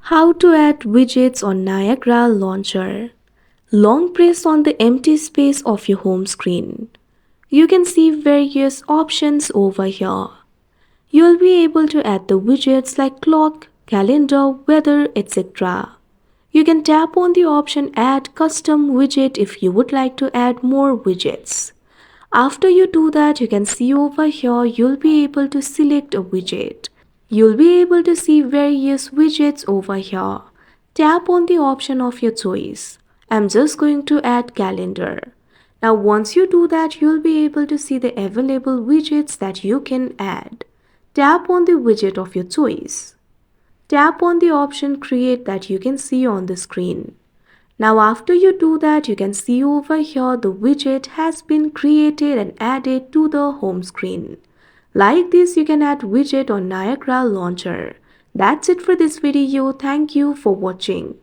How to add widgets on Niagara Launcher. Long press on the empty space of your home screen. You can see various options over here. You'll be able to add the widgets like clock, calendar, weather, etc. You can tap on the option Add Custom Widget if you would like to add more widgets. After you do that, you can see over here you'll be able to select a widget. You'll be able to see various widgets over here. Tap on the option of your choice. I'm just going to add calendar. Now once you do that, you'll be able to see the available widgets that you can add. Tap on the widget of your choice. Tap on the option create that you can see on the screen. Now after you do that, you can see over here the widget has been created and added to the home screen. Like this, you can add widget on Niagara Launcher. That's it for this video. Thank you for watching.